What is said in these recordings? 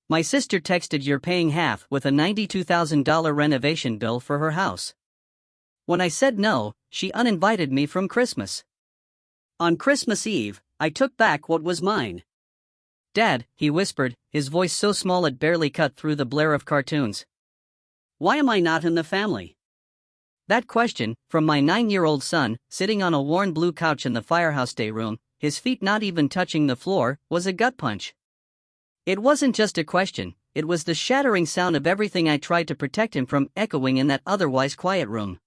My sister texted you're paying half with a $92,000 renovation bill for her house. When I said no, she uninvited me from Christmas. On Christmas Eve, I took back what was mine. Dad, he whispered, his voice so small it barely cut through the blare of cartoons. Why am I not in the family? That question, from my 9-year-old son, sitting on a worn blue couch in the firehouse day room, his feet not even touching the floor, was a gut punch. It wasn't just a question, it was the shattering sound of everything I tried to protect him from echoing in that otherwise quiet room.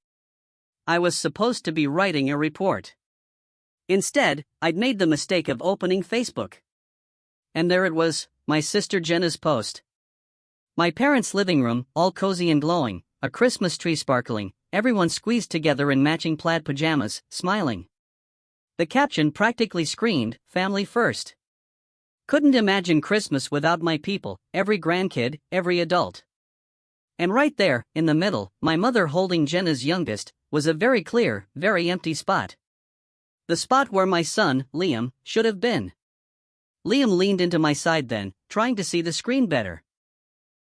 I was supposed to be writing a report. Instead, I'd made the mistake of opening Facebook. And there it was, my sister Jenna's post. My parents' living room, all cozy and glowing, a Christmas tree sparkling, everyone squeezed together in matching plaid pajamas, smiling. The caption practically screamed, "Family first." Couldn't imagine Christmas without my people, every grandkid, every adult. And right there, in the middle, my mother holding Jenna's youngest, was a very clear, very empty spot. The spot where my son, Liam, should have been. Liam leaned into my side then, trying to see the screen better.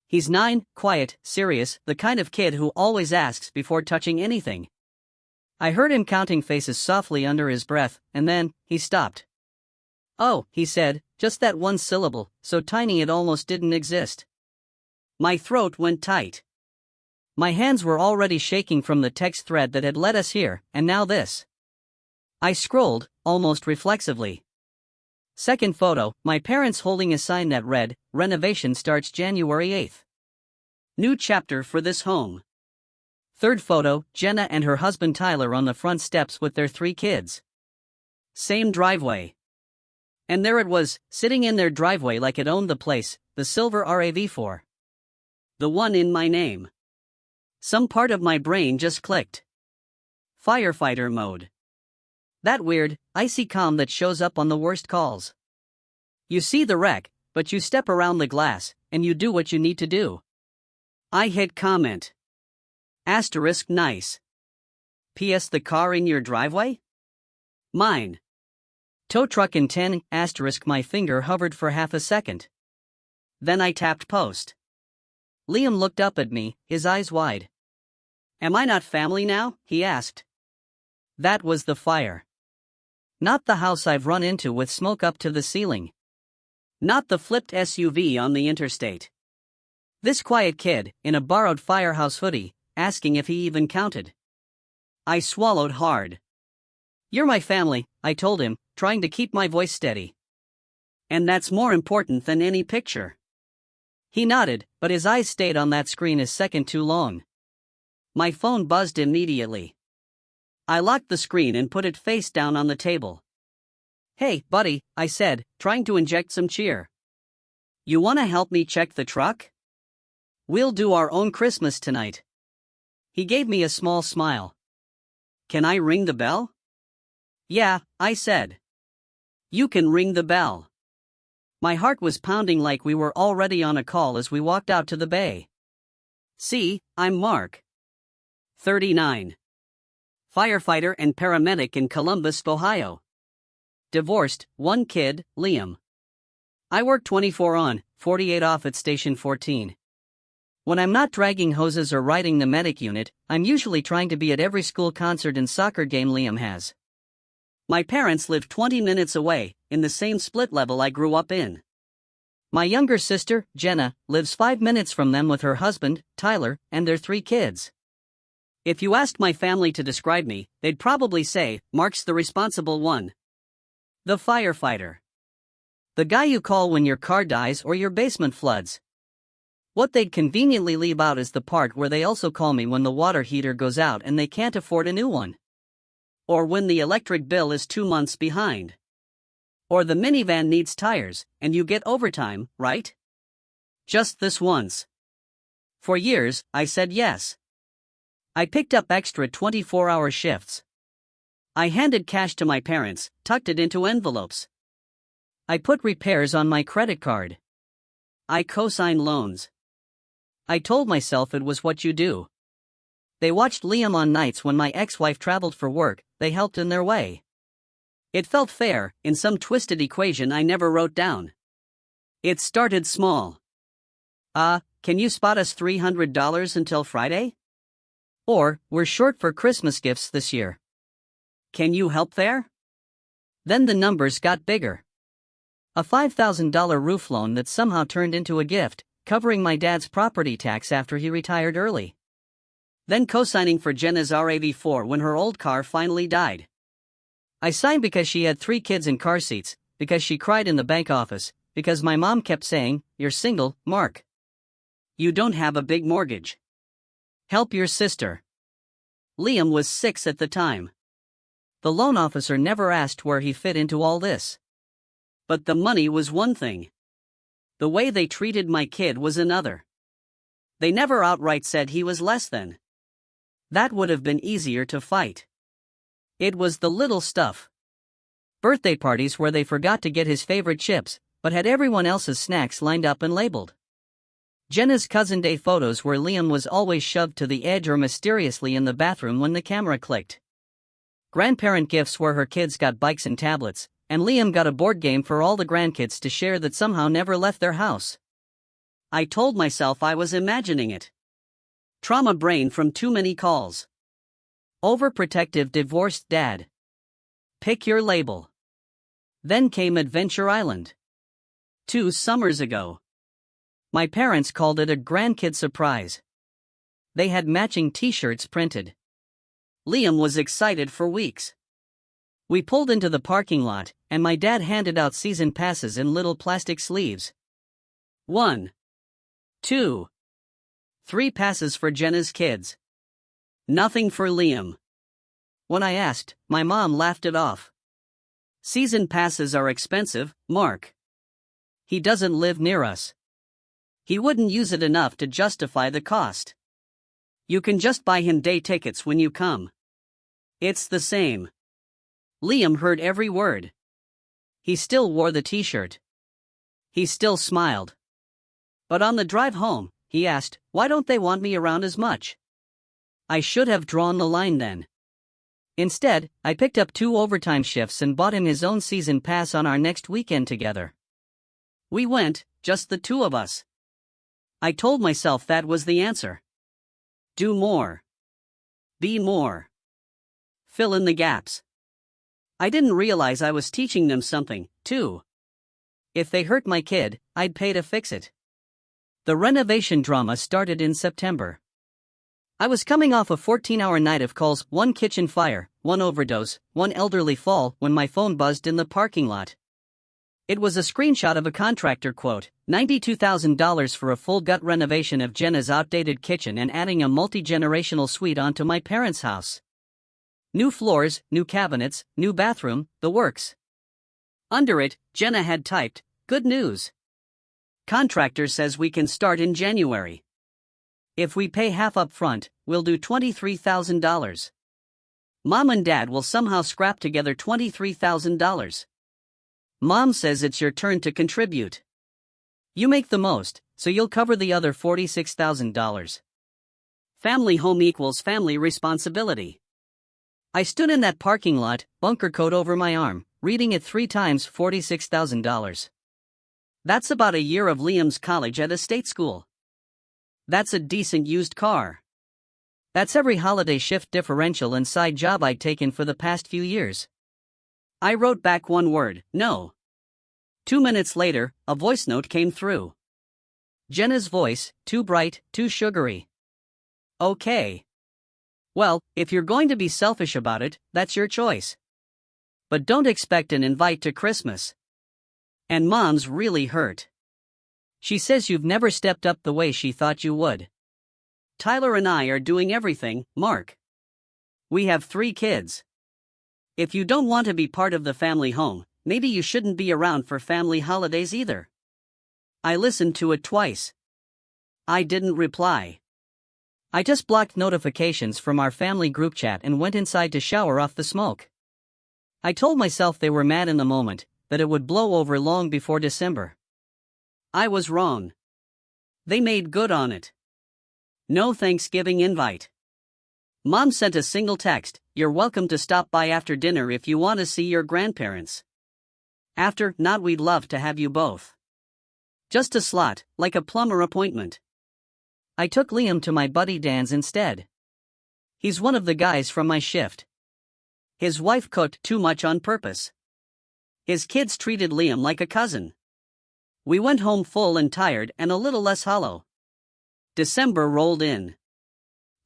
He's 9, quiet, serious, the kind of kid who always asks before touching anything. I heard him counting faces softly under his breath, and then, he stopped. "Oh," he said, just that one syllable, so tiny it almost didn't exist. My throat went tight. My hands were already shaking from the text thread that had led us here, and now this. I scrolled, almost reflexively. Second photo, my parents holding a sign that read, "Renovation starts January 8th. New chapter for this home." Third photo, Jenna and her husband Tyler on the front steps with their 3 kids. Same driveway. And there it was, sitting in their driveway like it owned the place, the silver RAV4. The one in my name. Some part of my brain just clicked. Firefighter mode. That weird, icy calm that shows up on the worst calls. You see the wreck, but you step around the glass, and you do what you need to do. I hit comment. Asterisk nice. PS the car in your driveway? Mine. Tow truck in 10, asterisk my finger hovered for half a second. Then I tapped post. Liam looked up at me, his eyes wide. Am I not family now? He asked. That was the fire. Not the house I've run into with smoke up to the ceiling. Not the flipped SUV on the interstate. This quiet kid, in a borrowed firehouse hoodie, asking if he even counted. I swallowed hard. You're my family, I told him, trying to keep my voice steady. And that's more important than any picture. He nodded, but his eyes stayed on that screen a second too long. My phone buzzed immediately. I locked the screen and put it face down on the table. Hey, buddy, I said, trying to inject some cheer. You wanna help me check the truck? We'll do our own Christmas tonight. He gave me a small smile. Can I ring the bell? Yeah, I said. You can ring the bell. My heart was pounding like we were already on a call as we walked out to the bay. See, I'm Mark. 39. Firefighter and paramedic in Columbus, Ohio. Divorced, 1 kid, Liam. I work 24 on, 48 off at Station 14. When I'm not dragging hoses or riding the medic unit, I'm usually trying to be at every school concert and soccer game Liam has. My parents live 20 minutes away, in the same split level I grew up in. My younger sister, Jenna, lives 5 minutes from them with her husband, Tyler, and their 3 kids. If you asked my family to describe me, they'd probably say, Mark's the responsible one. The firefighter. The guy you call when your car dies or your basement floods. What they'd conveniently leave out is the part where they also call me when the water heater goes out and they can't afford a new one. Or when the electric bill is 2 months behind. Or the minivan needs tires, and you get overtime, right? Just this once. For years, I said yes. I picked up extra 24-hour shifts. I handed cash to my parents, tucked it into envelopes. I put repairs on my credit card. I co-signed loans. I told myself it was what you do. They watched Liam on nights when my ex-wife traveled for work, they helped in their way. It felt fair, in some twisted equation I never wrote down. It started small. Can you spot us $300 until Friday? Or, we're short for Christmas gifts this year. Can you help there? Then the numbers got bigger. A $5,000 roof loan that somehow turned into a gift, covering my dad's property tax after he retired early. Then co-signing for Jenna's RAV4 when her old car finally died. I signed because she had 3 kids in car seats, because she cried in the bank office, because my mom kept saying, "You're single, Mark. You don't have a big mortgage. Help your sister." Liam was 6 at the time. The loan officer never asked where he fit into all this. But the money was one thing. The way they treated my kid was another. They never outright said he was less than. That would have been easier to fight. It was the little stuff. Birthday parties where they forgot to get his favorite chips, but had everyone else's snacks lined up and labeled. Jenna's cousin day photos where Liam was always shoved to the edge or mysteriously in the bathroom when the camera clicked. Grandparent gifts where her kids got bikes and tablets, and Liam got a board game for all the grandkids to share that somehow never left their house. I told myself I was imagining it. Trauma brain from too many calls. Overprotective divorced dad. Pick your label. Then came Adventure Island. 2 summers ago. My parents called it a grandkid surprise. They had matching t-shirts printed. Liam was excited for weeks. We pulled into the parking lot, and my dad handed out season passes in little plastic sleeves. 1, 2, 3 passes for Jenna's kids. Nothing for Liam. When I asked, my mom laughed it off. Season passes are expensive, Mark. He doesn't live near us. He wouldn't use it enough to justify the cost. You can just buy him day tickets when you come. It's the same. Liam heard every word. He still wore the t-shirt. He still smiled. But on the drive home, he asked, "Why don't they want me around as much?" I should have drawn the line then. Instead, I picked up 2 overtime shifts and bought him his own season pass on our next weekend together. We went, just the 2 of us. I told myself that was the answer. Do more. Be more. Fill in the gaps. I didn't realize I was teaching them something, too. If they hurt my kid, I'd pay to fix it. The renovation drama started in September. I was coming off a 14-hour night of calls, 1 kitchen fire, 1 overdose, 1 elderly fall, when my phone buzzed in the parking lot. It was a screenshot of a contractor quote, $92,000 for a full gut renovation of Jenna's outdated kitchen and adding a multi-generational suite onto my parents' house. New floors, new cabinets, new bathroom, the works. Under it, Jenna had typed, "Good news. Contractor says we can start in January. If we pay half up front, we'll do $23,000. Mom and Dad will somehow scrap together $23,000. Mom says it's your turn to contribute. You make the most, so you'll cover the other $46,000. Family home equals family responsibility." I stood in that parking lot, bunker coat over my arm, reading it 3 times, $46,000. That's about a year of Liam's college at a state school. That's a decent used car. That's every holiday shift differential and side job I'd taken for the past few years. I wrote back 1 word, no. 2 minutes later, a voice note came through. Jenna's voice, too bright, too sugary. Okay. Well, if you're going to be selfish about it, that's your choice. But don't expect an invite to Christmas. And Mom's really hurt. She says you've never stepped up the way she thought you would. Tyler and I are doing everything, Mark. We have 3 kids. If you don't want to be part of the family home, maybe you shouldn't be around for family holidays either. I listened to it twice. I didn't reply. I just blocked notifications from our family group chat and went inside to shower off the smoke. I told myself they were mad in the moment, that it would blow over long before December. I was wrong. They made good on it. No Thanksgiving invite. Mom sent a single text, "You're welcome to stop by after dinner if you want to see your grandparents. After, not we'd love to have you both." Just a slot, like a plumber appointment. I took Liam to my buddy Dan's instead. He's one of the guys from my shift. His wife cooked too much on purpose. His kids treated Liam like a cousin. We went home full and tired and a little less hollow. December rolled in.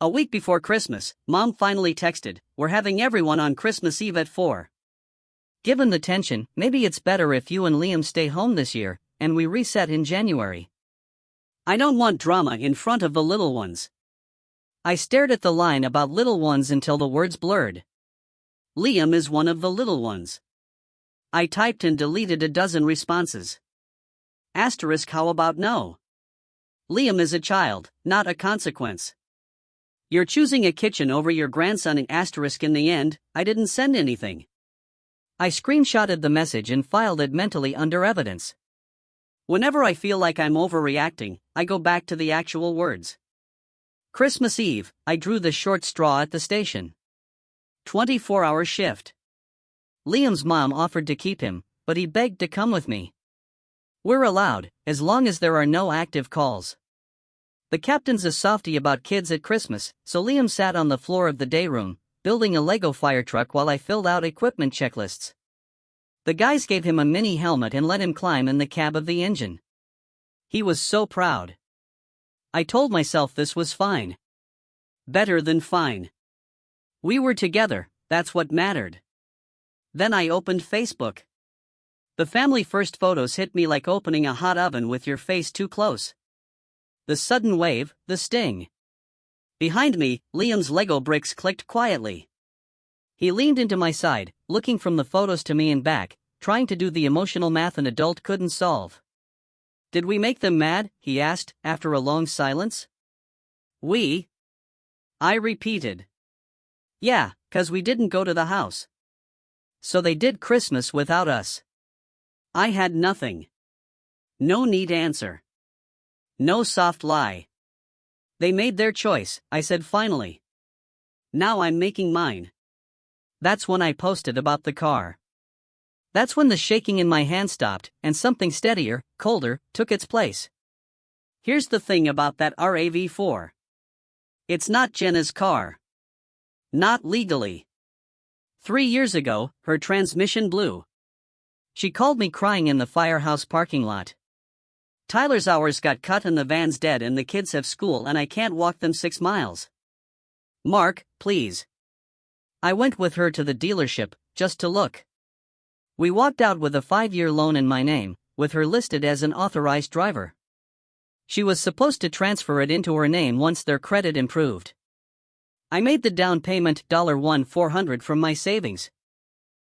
A week before Christmas, Mom finally texted, "We're having everyone on Christmas Eve at 4. Given the tension, maybe it's better if you and Liam stay home this year, and we reset in January. I don't want drama in front of the little ones." I stared at the line about little ones until the words blurred. Liam is one of the little ones. I typed and deleted a dozen responses. Asterisk, how about no? Liam is a child, not a consequence. You're choosing a kitchen over your grandson in asterisk in the end, I didn't send anything. I screenshotted the message and filed it mentally under evidence. Whenever I feel like I'm overreacting, I go back to the actual words. Christmas Eve, I drew the short straw at the station. 24-hour shift. Liam's mom offered to keep him, but he begged to come with me. We're allowed, as long as there are no active calls. The captain's a softie about kids at Christmas, so Liam sat on the floor of the day room, building a Lego fire truck while I filled out equipment checklists. The guys gave him a mini helmet and let him climb in the cab of the engine. He was so proud. I told myself this was fine. Better than fine. We were together, that's what mattered. Then I opened Facebook. The family first photos hit me like opening a hot oven with your face too close. The sudden wave, the sting. Behind me, Liam's Lego bricks clicked quietly. He leaned into my side, looking from the photos to me and back, trying to do the emotional math an adult couldn't solve. Did we make them mad? He asked, after a long silence. We? I repeated. Yeah, 'cause we didn't go to the house. So they did Christmas without us. I had nothing. No neat answer. No soft lie. They made their choice, I said finally. Now I'm making mine. That's when I posted about the car. That's when the shaking in my hand stopped, and something steadier, colder, took its place. Here's the thing about that RAV4. It's not Jenna's car. Not legally. 3 years ago, her transmission blew. She called me crying in the firehouse parking lot. Tyler's hours got cut and the van's dead and the kids have school and I can't walk them 6 miles. Mark, please. I went with her to the dealership, just to look. We walked out with a 5-year loan in my name, with her listed as an authorized driver. She was supposed to transfer it into her name once their credit improved. I made the down payment $400 from my savings.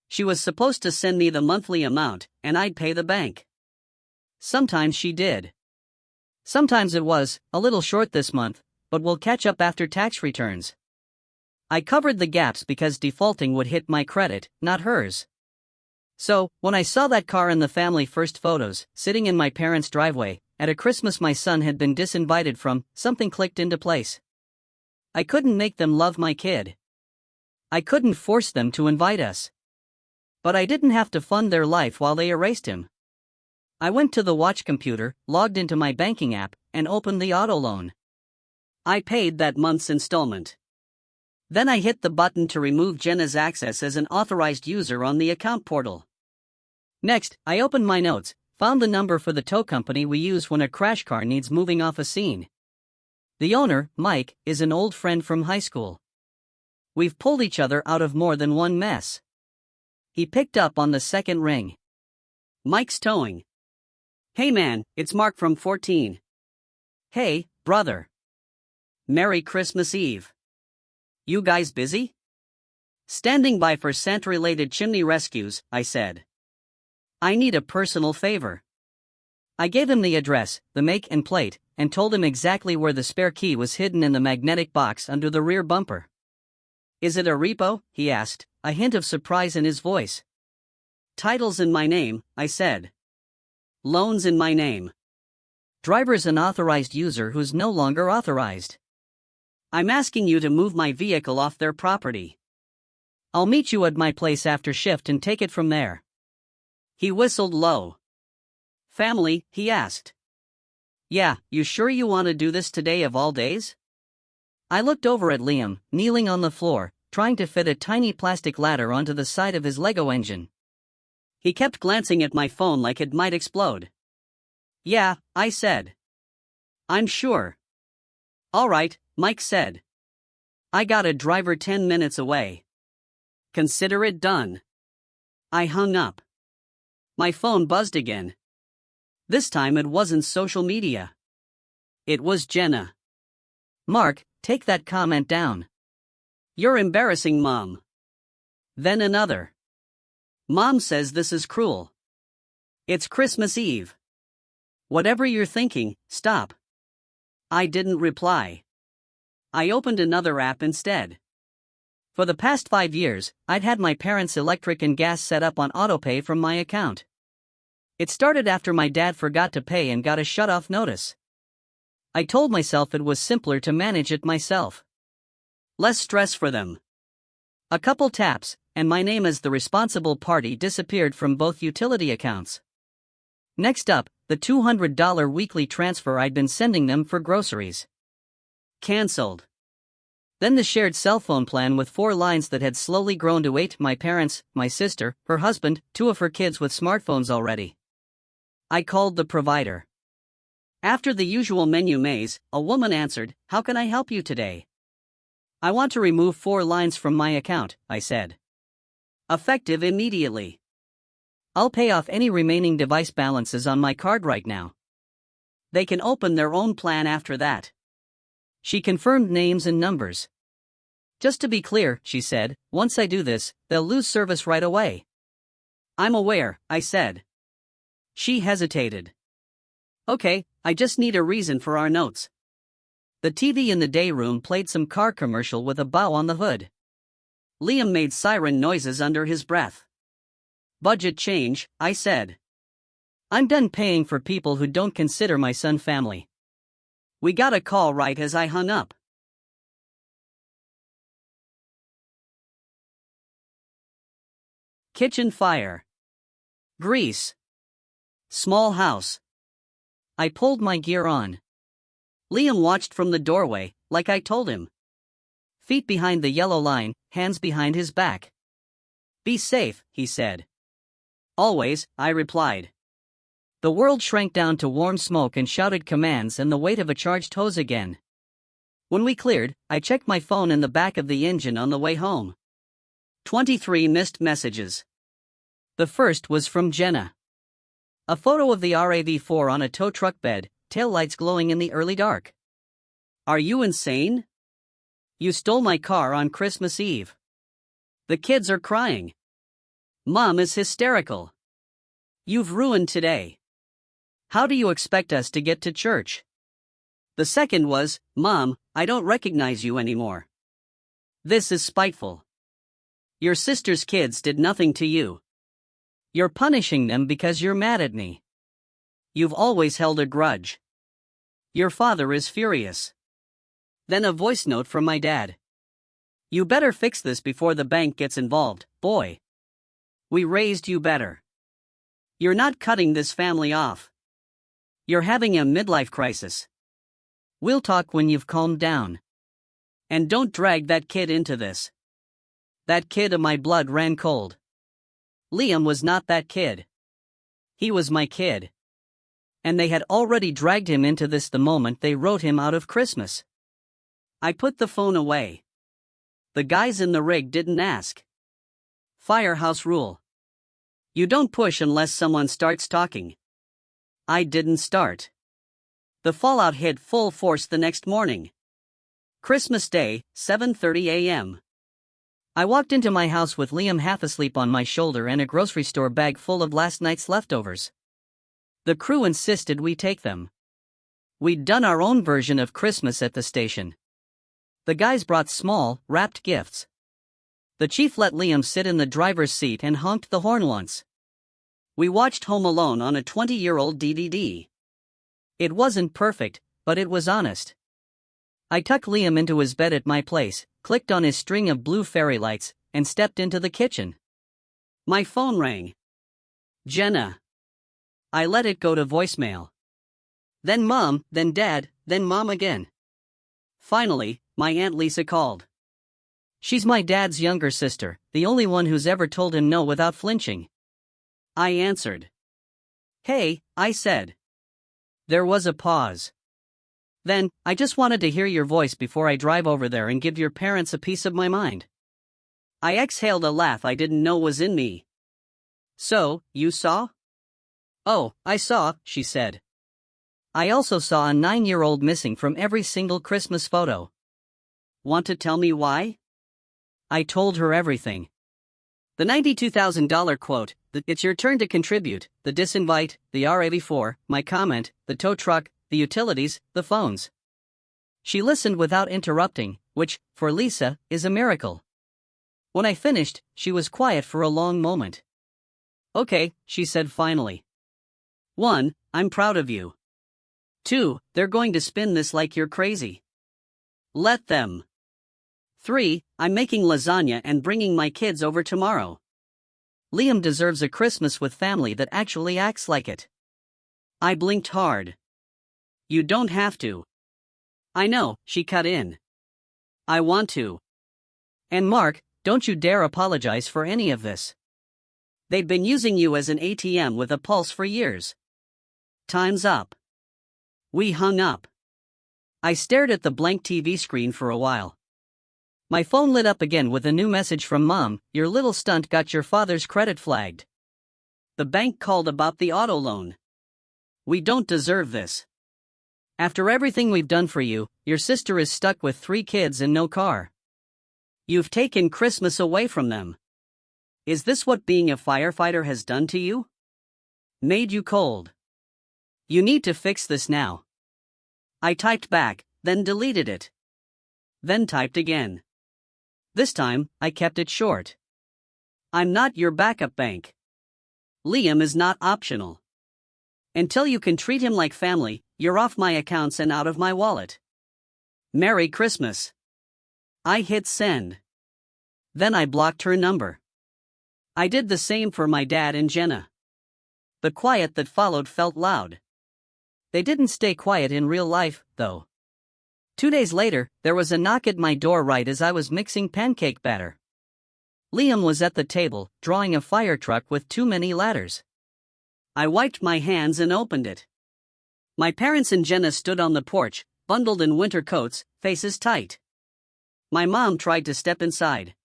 She was supposed to send me the monthly amount, and I'd pay the bank. Sometimes she did. Sometimes it was, a little short this month, but we'll catch up after tax returns. I covered the gaps because defaulting would hit my credit, not hers. So, when I saw that car in the family first photos, sitting in my parents' driveway, at a Christmas my son had been disinvited from, something clicked into place. I couldn't make them love my kid. I couldn't force them to invite us. But I didn't have to fund their life while they erased him. I went to the watch computer, logged into my banking app, and opened the auto loan. I paid that month's installment. Then I hit the button to remove Jenna's access as an authorized user on the account portal. Next, I opened my notes, found the number for the tow company we use when a crash car needs moving off a scene. The owner, Mike, is an old friend from high school. We've pulled each other out of more than one mess. He picked up on the second ring. Mike's towing. Hey man, it's Mark from 14. Hey, brother. Merry Christmas Eve. You guys busy? Standing by for Santa-related chimney rescues, I said. I need a personal favor. I gave him the address, the make and plate, and told him exactly where the spare key was hidden in the magnetic box under the rear bumper. Is it a repo? He asked, a hint of surprise in his voice. Title's in my name, I said. Loans in my name. Driver's an authorized user who's no longer authorized. I'm asking you to move my vehicle off their property. I'll meet you at my place after shift and take it from there. He whistled low. Family, he asked. Yeah, you sure you want to do this today of all days? I looked over at Liam, kneeling on the floor, trying to fit a tiny plastic ladder onto the side of his Lego engine. He kept glancing at my phone like it might explode. Yeah, I said. I'm sure. All right, Mike said. I got a driver 10 minutes away. Consider it done. I hung up. My phone buzzed again. This time it wasn't social media. It was Jenna. Mark, take that comment down. You're embarrassing, Mom. Then another. Mom says this is cruel. It's Christmas Eve. Whatever you're thinking, stop. I didn't reply. I opened another app instead. For the past 5 years, I'd had my parents' electric and gas set up on autopay from my account. It started after my dad forgot to pay and got a shut-off notice. I told myself it was simpler to manage it myself. Less stress for them. A couple taps, and my name as the responsible party disappeared from both utility accounts. Next up, the $200 weekly transfer I'd been sending them for groceries. Cancelled. Then the shared cell phone plan with 4 lines that had slowly grown to 8, my parents, my sister, her husband, 2 of her kids with smartphones already. I called the provider. After the usual menu maze, a woman answered, "How can I help you today?" "I want to remove 4 lines from my account," I said. "Effective immediately. I'll pay off any remaining device balances on my card right now. They can open their own plan after that." She confirmed names and numbers. "Just to be clear," she said, "once I do this, they'll lose service right away." "I'm aware," I said. She hesitated. "Okay, I just need a reason for our notes." The TV in the day room played some car commercial with a bow on the hood. Liam made siren noises under his breath. "Budget change," I said. "I'm done paying for people who don't consider my son family." We got a call right as I hung up. Kitchen fire. Grease. Small house. I pulled my gear on. Liam watched from the doorway, like I told him. Feet behind the yellow line, hands behind his back. "Be safe," he said. "Always," I replied. The world shrank down to warm smoke and shouted commands and the weight of a charged hose again. When we cleared, I checked my phone in the back of the engine on the way home. 23 missed messages. The first was from Jenna. A photo of the RAV4 on a tow truck bed, taillights glowing in the early dark. "Are you insane? You stole my car on Christmas Eve. The kids are crying. Mom is hysterical. You've ruined today. How do you expect us to get to church?" The second was, "Mom, I don't recognize you anymore. This is spiteful. Your sister's kids did nothing to you. You're punishing them because you're mad at me. You've always held a grudge. Your father is furious." Then a voice note from my dad. "You better fix this before the bank gets involved, boy. We raised you better. You're not cutting this family off. You're having a midlife crisis. We'll talk when you've calmed down. And don't drag that kid into this." That kid of my blood ran cold. Liam was not that kid. He was my kid. And they had already dragged him into this the moment they wrote him out of Christmas. I put the phone away. The guys in the rig didn't ask. Firehouse rule. You don't push unless someone starts talking. I didn't start. The fallout hit full force the next morning. Christmas Day, 7:30 a.m. I walked into my house with Liam half asleep on my shoulder and a grocery store bag full of last night's leftovers. The crew insisted we take them. We'd done our own version of Christmas at the station. The guys brought small, wrapped gifts. The chief let Liam sit in the driver's seat and honked the horn once. We watched Home Alone on a 20-year-old DVD. It wasn't perfect, but it was honest. I tucked Liam into his bed at my place, clicked on his string of blue fairy lights, and stepped into the kitchen. My phone rang. Jenna. I let it go to voicemail. Then Mom, then Dad, then Mom again. Finally, my Aunt Lisa called. She's my dad's younger sister, the only one who's ever told him no without flinching. I answered. Hey, I said. There was a pause. Then, I just wanted to hear your voice before I drive over there and give your parents a piece of my mind. I exhaled a laugh I didn't know was in me. So, you saw? Oh, I saw, she said. I also saw a 9-year-old missing from every single Christmas photo. Want to tell me why? I told her everything. The $92,000 quote, the "It's your turn to contribute," the disinvite, the R84, my comment, the tow truck, the utilities, the phones. She listened without interrupting, which, for Lisa, is a miracle. When I finished, she was quiet for a long moment. Okay, she said finally. 1, I'm proud of you. 2, they're going to spin this like you're crazy. Let them. 3, I'm making lasagna and bringing my kids over tomorrow. Liam deserves a Christmas with family that actually acts like it. I blinked hard. You don't have to. I know, she cut in. I want to. And Mark, don't you dare apologize for any of this. They've been using you as an ATM with a pulse for years. Time's up. We hung up. I stared at the blank TV screen for a while. My phone lit up again with a new message from Mom. Your little stunt got your father's credit flagged. The bank called about the auto loan. We don't deserve this. After everything we've done for you, your sister is stuck with 3 kids and no car. You've taken Christmas away from them. Is this what being a firefighter has done to you? Made you cold. You need to fix this now. I typed back, then deleted it. Then typed again. This time, I kept it short. I'm not your backup bank. Liam is not optional. Until you can treat him like family, you're off my accounts and out of my wallet. Merry Christmas. I hit send. Then I blocked her number. I did the same for my dad and Jenna. The quiet that followed felt loud. They didn't stay quiet in real life, though. 2 days later, there was a knock at my door right as I was mixing pancake batter. Liam was at the table, drawing a fire truck with too many ladders. I wiped my hands and opened it. My parents and Jenna stood on the porch, bundled in winter coats, faces tight. My mom tried to step inside.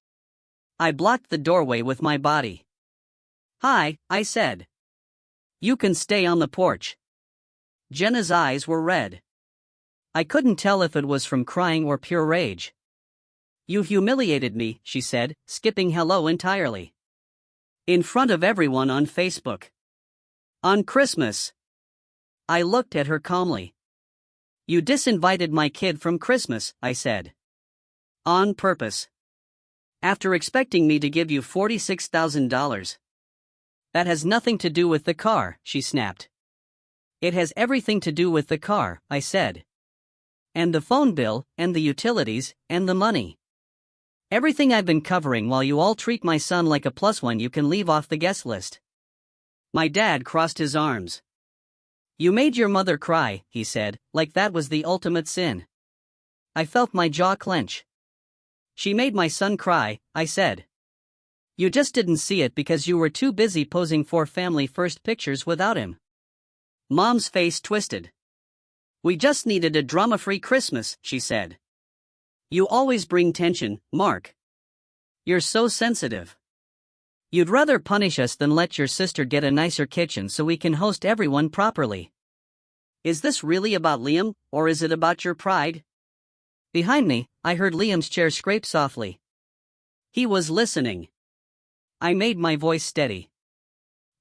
I blocked the doorway with my body. Hi, I said. You can stay on the porch. Jenna's eyes were red. I couldn't tell if it was from crying or pure rage. You've humiliated me, she said, skipping hello entirely. In front of everyone on Facebook. On Christmas. I looked at her calmly. You disinvited my kid from Christmas, I said. On purpose. After expecting me to give you $46,000. That has nothing to do with the car, she snapped. It has everything to do with the car, I said. And the phone bill, and the utilities, and the money. Everything I've been covering while you all treat my son like a +1 you can leave off the guest list. My dad crossed his arms. You made your mother cry, he said, like that was the ultimate sin. I felt my jaw clench. She made my son cry, I said. You just didn't see it because you were too busy posing for family first pictures without him. Mom's face twisted. We just needed a drama-free Christmas, she said. You always bring tension, Mark. You're so sensitive. You'd rather punish us than let your sister get a nicer kitchen so we can host everyone properly. Is this really about Liam, or is it about your pride? Behind me, I heard Liam's chair scrape softly. He was listening. I made my voice steady.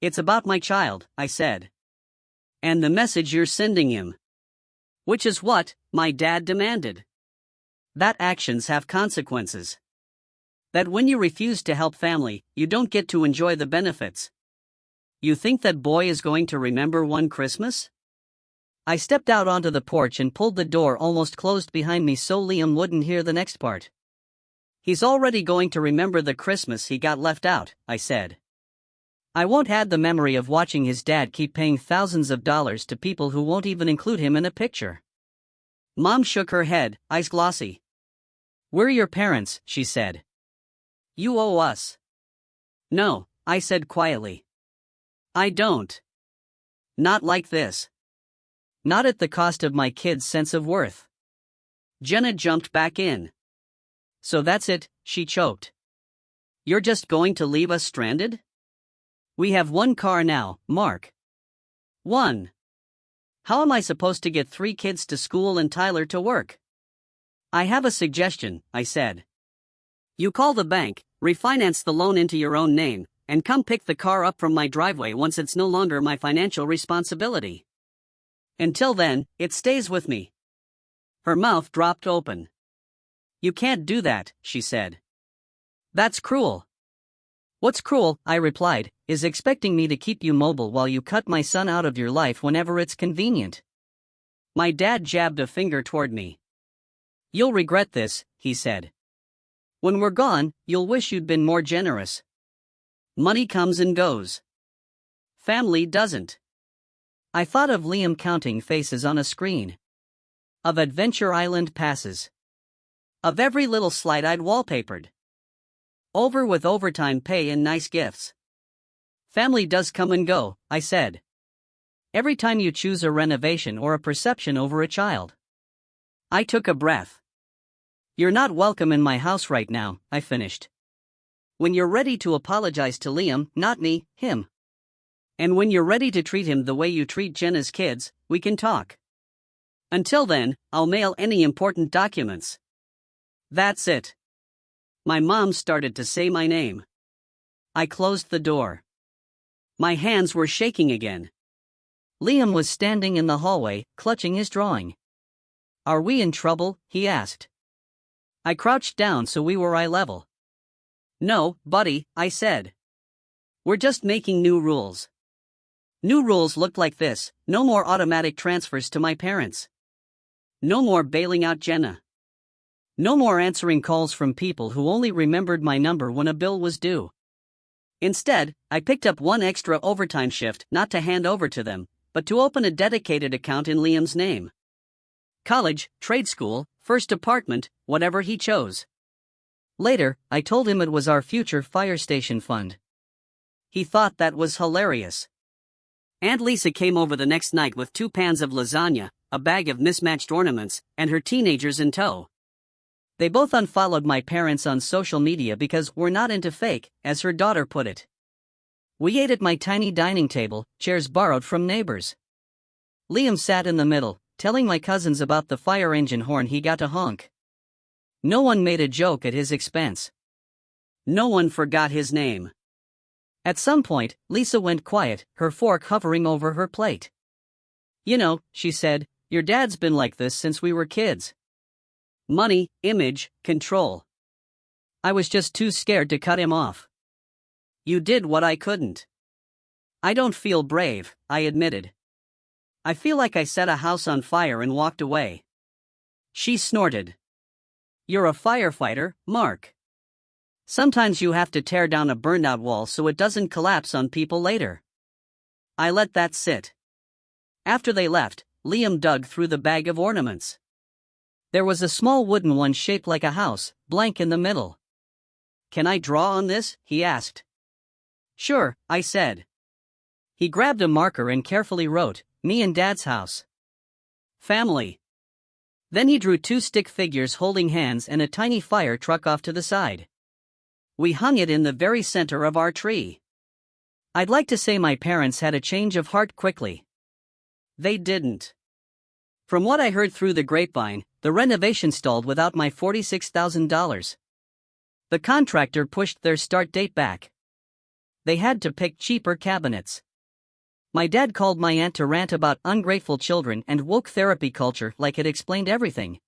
It's about my child, I said. And the message you're sending him. Which is what my dad demanded. That actions have consequences. That when you refuse to help family, you don't get to enjoy the benefits. You think that boy is going to remember one Christmas? I stepped out onto the porch and pulled the door almost closed behind me so Liam wouldn't hear the next part. He's already going to remember the Christmas he got left out, I said. I won't add the memory of watching his dad keep paying thousands of dollars to people who won't even include him in a picture. Mom shook her head, eyes glossy. We're your parents, she said. You owe us. No, I said quietly. I don't. Not like this. Not at the cost of my kid's sense of worth. Jenna jumped back in. So that's it, she choked. You're just going to leave us stranded? We have one car now, Mark. One. How am I supposed to get 3 kids to school and Tyler to work? I have a suggestion, I said. You call the bank, refinance the loan into your own name, and come pick the car up from my driveway once it's no longer my financial responsibility. Until then, it stays with me. Her mouth dropped open. You can't do that, she said. That's cruel. What's cruel, I replied, is expecting me to keep you mobile while you cut my son out of your life whenever it's convenient. My dad jabbed a finger toward me. You'll regret this, he said. When we're gone, you'll wish you'd been more generous. Money comes and goes. Family doesn't. I thought of Liam counting faces on a screen. Of Adventure Island passes. Of every little slide I'd wallpapered. Over with overtime pay and nice gifts. Family does come and go, I said. Every time you choose a renovation or a perception over a child. I took a breath. You're not welcome in my house right now, I finished. When you're ready to apologize to Liam, not me, him. And when you're ready to treat him the way you treat Jenna's kids, we can talk. Until then, I'll mail any important documents. That's it. My mom started to say my name. I closed the door. My hands were shaking again. Liam was standing in the hallway, clutching his drawing. Are we in trouble? He asked. I crouched down so we were eye level. No, buddy, I said. We're just making new rules. New rules looked like this: no more automatic transfers to my parents. No more bailing out Jenna. No more answering calls from people who only remembered my number when a bill was due. Instead, I picked up one extra overtime shift not to hand over to them, but to open a dedicated account in Liam's name. College, trade school, first apartment, whatever he chose. Later, I told him it was our future fire station fund. He thought that was hilarious. Aunt Lisa came over the next night with 2 pans of lasagna, a bag of mismatched ornaments, and her teenagers in tow. They both unfollowed my parents on social media because we're not into fake, as her daughter put it. We ate at my tiny dining table, chairs borrowed from neighbors. Liam sat in the middle, telling my cousins about the fire engine horn he got to honk. No one made a joke at his expense. No one forgot his name. At some point, Lisa went quiet, her fork hovering over her plate. You know, she said, your dad's been like this since we were kids. Money, image, control. I was just too scared to cut him off. You did what I couldn't. I don't feel brave, I admitted. I feel like I set a house on fire and walked away. She snorted. You're a firefighter, Mark. Sometimes you have to tear down a burned-out wall so it doesn't collapse on people later. I let that sit. After they left, Liam dug through the bag of ornaments. There was a small wooden one shaped like a house, blank in the middle. Can I draw on this? He asked. Sure, I said. He grabbed a marker and carefully wrote, me and Dad's house. Family. Then he drew 2 stick figures holding hands and a tiny fire truck off to the side. We hung it in the very center of our tree. I'd like to say my parents had a change of heart quickly. They didn't. From what I heard through the grapevine, the renovation stalled without my $46,000. The contractor pushed their start date back. They had to pick cheaper cabinets. My dad called my aunt to rant about ungrateful children and woke therapy culture like it explained everything.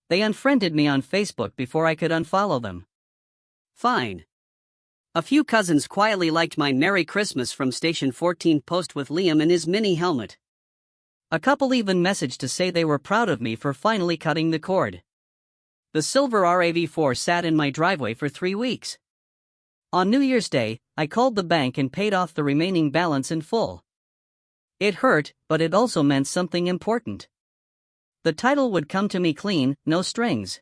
They unfriended me on Facebook before I could unfollow them. Fine. A few cousins quietly liked my Merry Christmas from Station 14 post with Liam in his mini helmet. A couple even messaged to say they were proud of me for finally cutting the cord. The silver RAV4 sat in my driveway for 3 weeks. On New Year's Day, I called the bank and paid off the remaining balance in full. It hurt, but it also meant something important. The title would come to me clean, no strings.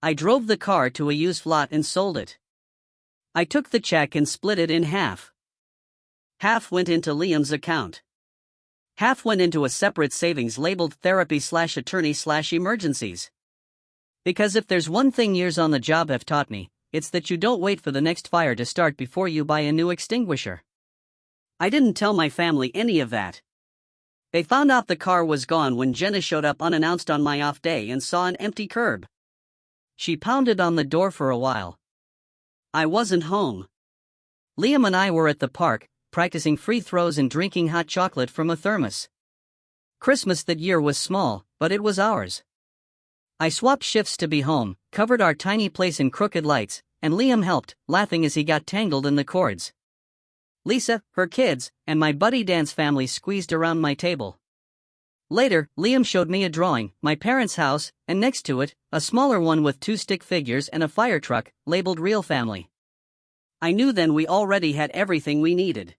I drove the car to a used lot and sold it. I took the check and split it in half. Half went into Liam's account. Half went into a separate savings labeled therapy/attorney/emergencies. Because if there's one thing years on the job have taught me, it's that you don't wait for the next fire to start before you buy a new extinguisher. I didn't tell my family any of that. They found out the car was gone when Jenna showed up unannounced on my off day and saw an empty curb. She pounded on the door for a while. I wasn't home. Liam and I were at the park, practicing free throws and drinking hot chocolate from a thermos. Christmas that year was small, but it was ours. I swapped shifts to be home, covered our tiny place in crooked lights, and Liam helped, laughing as he got tangled in the cords. Lisa, her kids, and my buddy Dan's family squeezed around my table. Later, Liam showed me a drawing, my parents' house, and next to it, a smaller one with 2 stick figures and a fire truck, labeled Real Family. I knew then we already had everything we needed.